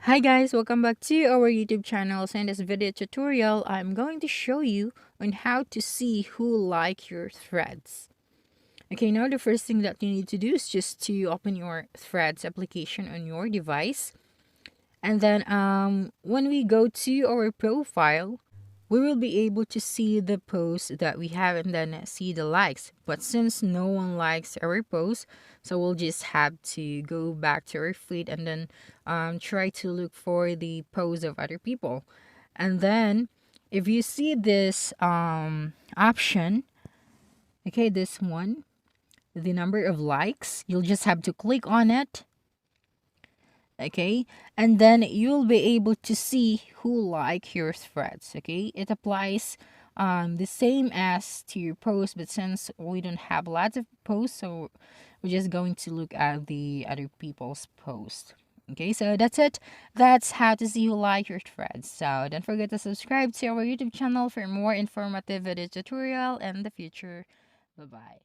Hi guys, welcome back to our YouTube channel. So in this video tutorial, I'm going to show you on how to see who like your threads. Okay, now the first thing that you need to do is just to open your threads application on your device. And then when we go to our profile, we will be able to see the posts that we have and then see the likes. But since no one likes our post, so we'll just have to go back to our feed and then try to look for the posts of other people. And then if you see this option, okay, this one, the number of likes, you'll just have to click on it. Okay, and then you'll be able to see who like your threads. Okay, it applies the same as to your post, but since we don't have lots of posts, so we're just going to look at the other people's post. Okay, so that's it. That's how to see who like your threads. So don't forget to subscribe to our YouTube channel for more informative video tutorial in the future. Bye bye.